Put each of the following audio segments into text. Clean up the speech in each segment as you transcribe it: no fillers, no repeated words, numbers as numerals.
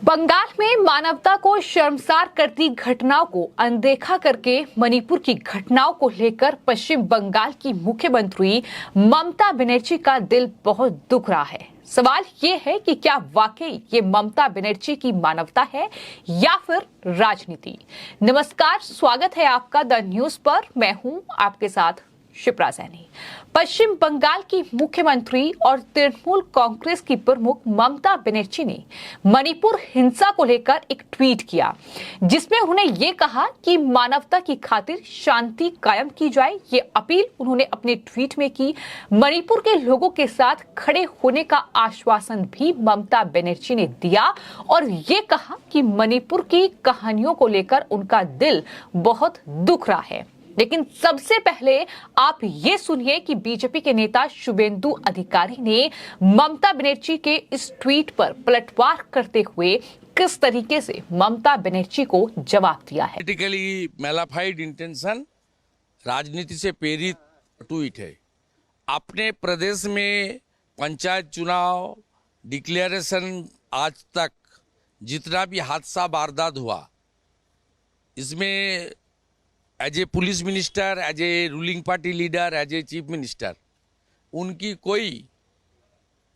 बंगाल में मानवता को शर्मसार करती घटनाओं को अनदेखा करके मणिपुर की घटनाओं को लेकर पश्चिम बंगाल की मुख्यमंत्री ममता बनर्जी का दिल बहुत दुख रहा है। सवाल ये है कि क्या वाकई ये ममता बनर्जी की मानवता है या फिर राजनीति। नमस्कार, स्वागत है आपका द न्यूज पर। मैं हूं आपके साथ शिप्रा सैनी। पश्चिम बंगाल की मुख्यमंत्री और तृणमूल कांग्रेस की प्रमुख ममता बनर्जी ने मणिपुर हिंसा को लेकर एक ट्वीट किया, जिसमें उन्होंने ये कहा कि मानवता की खातिर शांति कायम की जाए। ये अपील उन्होंने अपने ट्वीट में की। मणिपुर के लोगों के साथ खड़े होने का आश्वासन भी ममता बनर्जी ने दिया और ये कहा कि मणिपुर की कहानियों को लेकर उनका दिल बहुत दुख रहा है। लेकिन सबसे पहले आप ये सुनिए कि बीजेपी के नेता शुभेंदु अधिकारी ने ममता बनर्जी के इस ट्वीट पर पलटवार करते हुए किस तरीके से ममता बनर्जी को जवाब दिया है। पॉलिटिकली मैलाफाइड इंटेंशन, राजनीति से प्रेरित ट्वीट है। अपने प्रदेश में पंचायत चुनाव डिक्लेरेशन आज तक जितना भी हादसा वारदात हुआ, इसमें as a police minister, as a ruling party leader, as a chief minister, उनकी कोई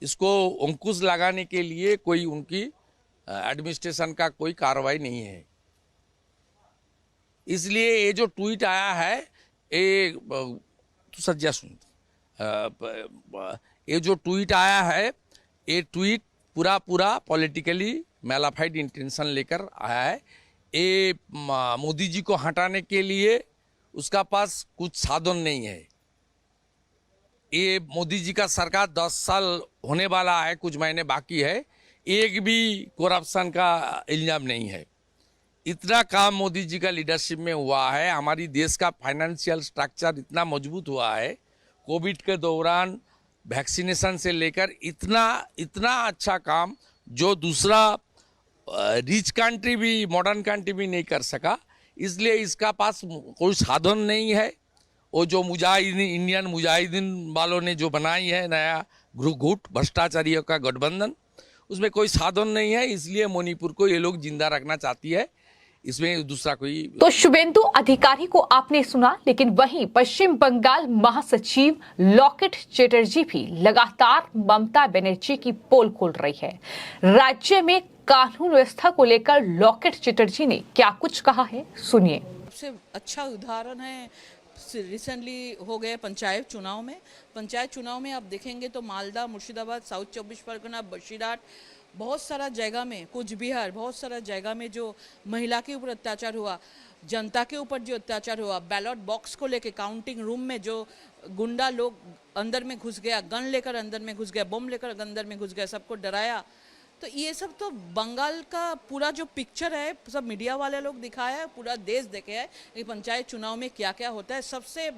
इसको अंकुश लगाने के लिए कोई उनकी एडमिनिस्ट्रेशन का कोई कार्रवाई नहीं है। इसलिए ये जो ट्वीट आया है, ये तो सज्जा सुन, ये जो ट्वीट आया है, ये ट्वीट पूरा पॉलिटिकली मैलाफाइड इंटेंशन लेकर आया है। ये मोदी जी को हटाने के लिए उसका पास कुछ साधन नहीं है। ये मोदी जी का सरकार 10 साल होने वाला है, कुछ महीने बाकी है, एक भी करप्शन का इल्जाम नहीं है। इतना काम मोदी जी का लीडरशिप में हुआ है। हमारी देश का फाइनेंशियल स्ट्रक्चर इतना मजबूत हुआ है। कोविड के दौरान वैक्सीनेशन से लेकर इतना अच्छा काम जो दूसरा रिच कंट्री भी, मॉडर्न कंट्री भी नहीं कर सका। इसलिए इसका पास कोई साधन नहीं है। वो जो मुजाहिदीन, इंडियन मुजाहिदीन वालों ने जो बनाई है नया गुट भ्रष्टाचारियों का गठबंधन, उसमें कोई साधन नहीं है। इसलिए मणिपुर को ये लोग जिंदा रखना चाहती है, इसमें दूसरा कोई। तो शुभेंदु अधिकारी को आपने सुना, लेकिन वहीं पश्चिम बंगाल महासचिव लॉकेट चैटर्जी भी लगातार ममता बनर्जी की पोल खोल रही है। राज्य में कानून व्यवस्था को लेकर लॉकेट चैटर्जी ने क्या कुछ कहा है, सुनिए। सबसे अच्छा उदाहरण है रिसेंटली हो गए पंचायत चुनाव में आप देखेंगे तो मालदा, मुर्शिदाबाद, साउथ 24 परगना, बशीरहाट, बहुत सारा जगह में, कुछ बिहार, बहुत सारा जगह में जो महिला के ऊपर अत्याचार हुआ, जनता के ऊपर जो अत्याचार हुआ, बैलेट बॉक्स को लेके काउंटिंग रूम में जो गुंडा लोग अंदर में घुस गया, गन लेकर अंदर में घुस गया, बम लेकर अंदर में घुस गया, सबको डराया। तो ये सब तो बंगाल का पूरा जो पिक्चर है, सब मीडिया वाले लोग दिखाया है, पूरा देश देखे है कि पंचायत चुनाव में क्या क्या होता है। सबसे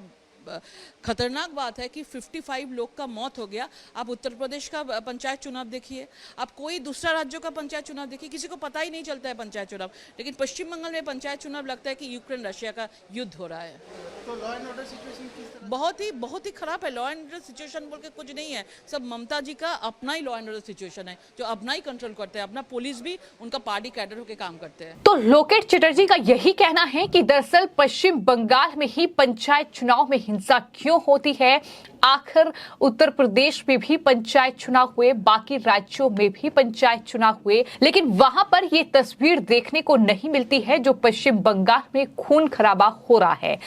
खतरनाक बात है कि 55 लोग का मौत हो गया। आप उत्तर प्रदेश का पंचायत चुनाव देखिए, आप कोई दूसरा राज्यों का पंचायत चुनाव देखिए, किसी को पता ही नहीं चलता है पंचायत चुनाव। लेकिन पश्चिम बंगाल में पंचायत चुनाव लगता है कि यूक्रेन रशिया का युद्ध हो रहा है। तो लॉ एंड ऑर्डर सिचुएशन किस तरह? बहुत ही खराब है। लॉ एंड ऑर्डर सिचुएशन बोल के कुछ नहीं है, सब ममता जी का अपना ही लॉ एंड ऑर्डर सिचुएशन है, जो अपना ही कंट्रोल करते हैं। अपना पुलिस भी उनका पार्टी कैडर होकर काम करते हैं। तो लॉकेट चैटर्जी का यही कहना है कि दरअसल पश्चिम बंगाल में ही पंचायत चुनाव में हिंसा क्यों होती है। आखिर उत्तर प्रदेश में भी पंचायत चुनाव हुए, बाकी राज्यों में भी पंचायत चुनाव हुए, लेकिन वहां पर ये तस्वीर देखने को नहीं मिलती है जो पश्चिम बंगाल में खून खराबा हो रहा है।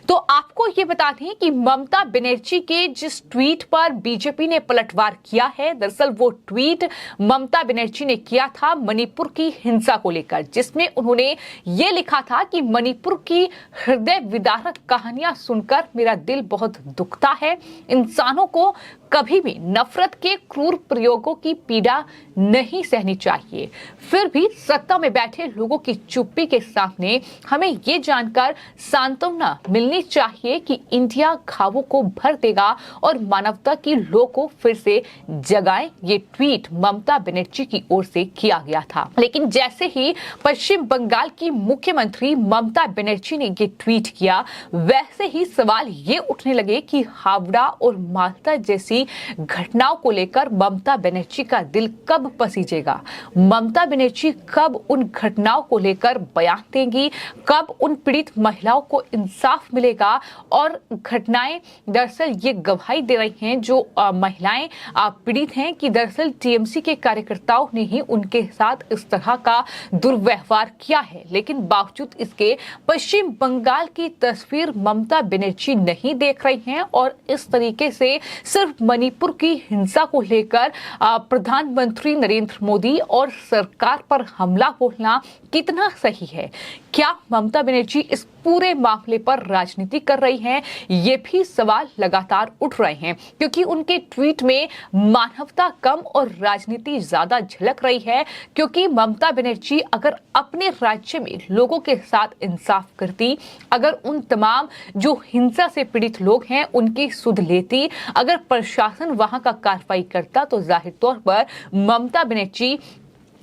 तो आपको ये बता दें कि ममता बनर्जी के जिस ट्वीट पर बीजेपी ने पलटवार किया है, दरअसल वो ट्वीट ममता बनर्जी ने किया था मणिपुर की हिंसा को लेकर, जिसमें उन्होंने ये लिखा था कि मणिपुर की हृदय विदारक कहानियां सुनकर मेरा दिल बहुत दुखता है। इंसानों को कभी भी नफरत के क्रूर प्रयोगों की पीड़ा नहीं सहनी चाहिए। फिर भी सत्ता में बैठे लोगों की चुप्पी के सामने हमें ये जानकर सांत्वना मिलनी चाहिए कि इंडिया घावों को भर देगा और मानवता की लौ को फिर से जगाए। ये ट्वीट ममता बनर्जी की ओर से किया गया था। लेकिन जैसे ही पश्चिम बंगाल की मुख्यमंत्री ममता बनर्जी ने ये ट्वीट किया, वैसे ही सवाल ये उठने लगे कि हावड़ा और माल्टा जैसी घटनाओं को लेकर ममता बनर्जी का दिल कब पसीजेगा? ममता बनर्जी कब उन घटनाओं को लेकर बयान देंगी? कब उन पीड़ित महिलाओं को इंसाफ मिलेगा? और घटनाएं दरअसल ये गवाही दे रही हैं, जो महिलाएं पीड़ित हैं, कि दरअसल टीएमसी के कार्यकर्ताओं ने ही उनके साथ इस तरह का दुर्व्यवहार किया है। लेकिन बावजूद इसके पश्चिम बंगाल की तस्वीर ममता बनर्जी नहीं देख रही हैं और इस तरीके से सिर्फ मणिपुर की हिंसा को लेकर प्रधानमंत्री नरेंद्र मोदी और सरकार पर हमला बोलना कितना सही है? क्या ममता बनर्जी इस पूरे मामले पर राजनीति कर रही हैं? ये भी सवाल लगातार उठ रहे हैं, क्योंकि उनके ट्वीट में मानवता कम और राजनीति ज्यादा झलक रही है। क्योंकि ममता बनर्जी अगर अपने राज्य में लोगों के साथ इंसाफ करती, अगर उन तमाम जो हिंसा से पीड़ित लोग हैं उनकी सुध लेती, अगर प्रशासन वहां का कार्रवाई करता, तो जाहिर तौर पर ममता बनर्जी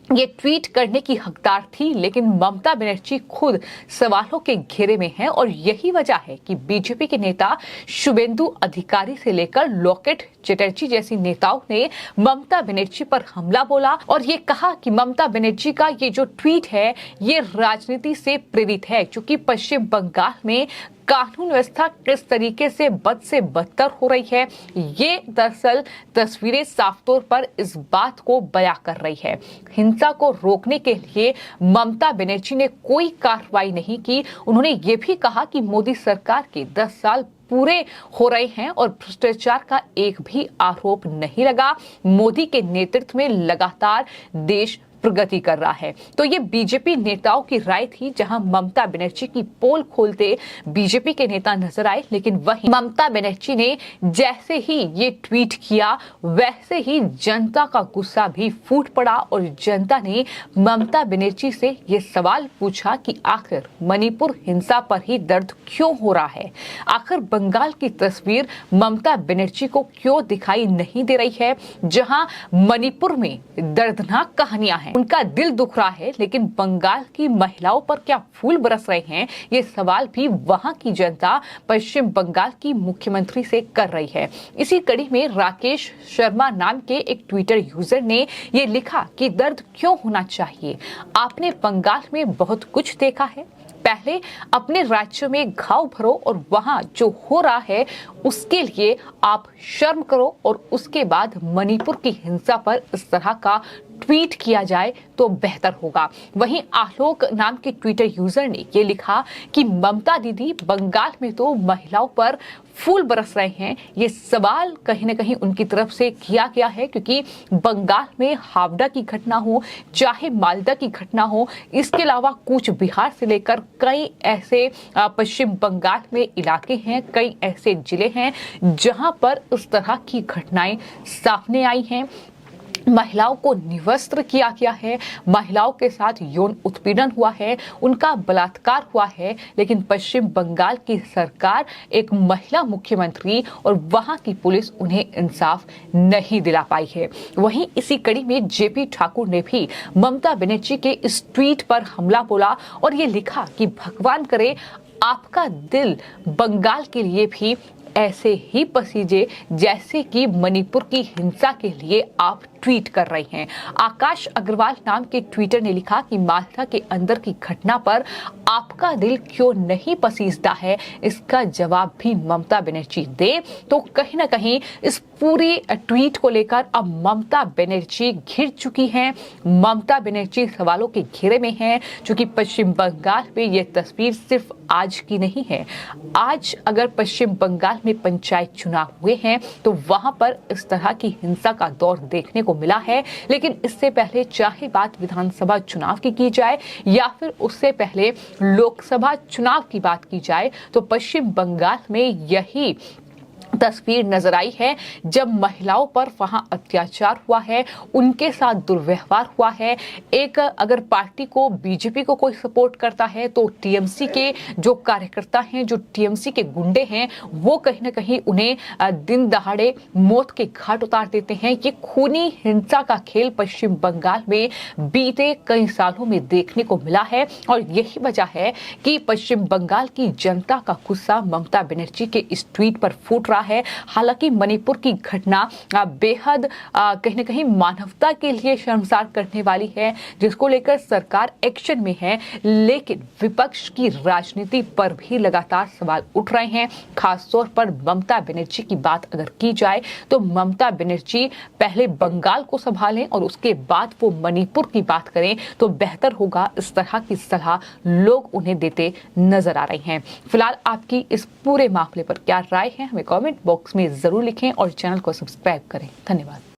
ये ट्वीट करने की हकदार थी। लेकिन ममता बनर्जी खुद सवालों के घेरे में है और यही वजह है कि बीजेपी के नेता शुभेंदु अधिकारी से लेकर लोकेट चटर्जी जैसी नेताओं ने ममता बनर्जी पर हमला बोला और ये कहा कि ममता बनर्जी का ये जो ट्वीट है ये राजनीति से प्रेरित है, क्योंकि पश्चिम बंगाल में कानून व्यवस्था किस तरीके से बद से बदतर हो रही है, ये दरअसल तस्वीरें साफ तौर पर इस बात को बयां कर रही है। हिंसा को रोकने के लिए ममता बनर्जी ने कोई कार्रवाई नहीं की। उन्होंने ये भी कहा कि मोदी सरकार के 10 साल पूरे हो रहे हैं और भ्रष्टाचार का एक भी आरोप नहीं लगा। मोदी के नेतृत्व में लगातार देश प्रगति कर रहा है। तो ये बीजेपी नेताओं की राय थी, जहां ममता बनर्जी की पोल खोलते बीजेपी के नेता नजर आए। लेकिन वहीं ममता बनर्जी ने जैसे ही ये ट्वीट किया, वैसे ही जनता का गुस्सा भी फूट पड़ा और जनता ने ममता बनर्जी से ये सवाल पूछा कि आखिर मणिपुर हिंसा पर ही दर्द क्यों हो रहा है? आखिर बंगाल की तस्वीर ममता बनर्जी को क्यों दिखाई नहीं दे रही है, जहां मणिपुर में दर्दनाक कहानियां हैं, उनका दिल दुख रहा है, लेकिन बंगाल की महिलाओं पर क्या फूल बरस रहे हैं? ये सवाल भी वहां की जनता पश्चिम बंगाल की मुख्यमंत्री से कर रही है। इसी कड़ी में राकेश शर्मा नाम के एक ट्विटर यूजर ने ये लिखा कि दर्द क्यों होना चाहिए? आपने बंगाल में बहुत कुछ देखा है। पहले अपने राज्य में घाव भरो और वहां जो हो रहा है उसके लिए आप शर्म करो, और उसके बाद मणिपुर की हिंसा पर इस तरह का ट्वीट किया जाए तो बेहतर होगा। वहीं आलोक नाम के ट्विटर यूजर ने ये लिखा कि ममता दीदी, बंगाल में तो महिलाओं पर फूल बरस रहे हैं। ये सवाल कहीं ना कहीं उनकी तरफ से किया गया है, क्योंकि बंगाल में हावड़ा की घटना हो, चाहे मालदा की घटना हो, इसके अलावा कूच बिहार से लेकर कई ऐसे पश्चिम बंगाल में इलाके हैं, कई ऐसे जिले हैं जहां पर उस तरह की घटनाएं सामने आई हैं। महिलाओं को निवस्त्र किया गया है, महिलाओं के साथ यौन उत्पीड़न हुआ है, उनका बलात्कार हुआ है, लेकिन पश्चिम बंगाल की सरकार, एक महिला मुख्यमंत्री और वहां की पुलिस उन्हें इंसाफ नहीं दिला पाई है। वहीं इसी कड़ी में जेपी ठाकुर ने भी ममता बनर्जी के इस ट्वीट पर हमला बोला और ये लिखा कि भगवान करे आपका दिल बंगाल के लिए भी ऐसे ही पसीजे जैसे कि मणिपुर की हिंसा के लिए आप ट्वीट कर रही हैं। आकाश अग्रवाल नाम के ट्वीटर ने लिखा कि माल्टा के अंदर की घटना पर आपका दिल क्यों नहीं पसीजता है, इसका जवाब भी ममता बनर्जी दे। तो कहीं ना कहीं इस पूरी ट्वीट को लेकर अब ममता बनर्जी घिर चुकी हैं। ममता बनर्जी सवालों के घेरे में हैं, क्योंकि पश्चिम बंगाल में ये तस्वीर सिर्फ आज की नहीं है। आज अगर पश्चिम बंगाल में पंचायत चुनाव हुए हैं तो वहां पर इस तरह की हिंसा का दौर देखने को मिला है। लेकिन इससे पहले चाहे बात विधानसभा चुनाव की जाए या फिर उससे पहले लोकसभा चुनाव की बात की जाए, तो पश्चिम बंगाल में यही तस्वीर नजर आई है, जब महिलाओं पर वहां अत्याचार हुआ है, उनके साथ दुर्व्यवहार हुआ है। एक अगर पार्टी को, बीजेपी को कोई सपोर्ट करता है तो टीएमसी के जो कार्यकर्ता हैं, जो टीएमसी के गुंडे हैं, वो कहीं ना कहीं उन्हें दिन दहाड़े मौत के घाट उतार देते हैं। ये खूनी हिंसा का खेल पश्चिम बंगाल में बीते कई सालों में देखने को मिला है और यही वजह है कि पश्चिम बंगाल की जनता का गुस्सा ममता बनर्जी के इस ट्वीट पर फूट रहा है। हालांकि मणिपुर की घटना बेहद कहीं न कहीं मानवता के लिए शर्मसार करने वाली है, जिसको लेकर सरकार एक्शन में है, लेकिन विपक्ष की राजनीति पर भी लगातार सवाल उठ रहे हैं। खासतौर पर ममता बनर्जी की बात अगर की जाए तो ममता बनर्जी पहले बंगाल को संभालें और उसके बाद वो मणिपुर की बात करें तो बेहतर होगा। इस तरह की सलाह लोग उन्हें देते नजर आ रहे हैं। फिलहाल आपकी इस पूरे मामले पर क्या राय है, हमें कमेंट बॉक्स में जरूर लिखें और चैनल को सब्सक्राइब करें। धन्यवाद।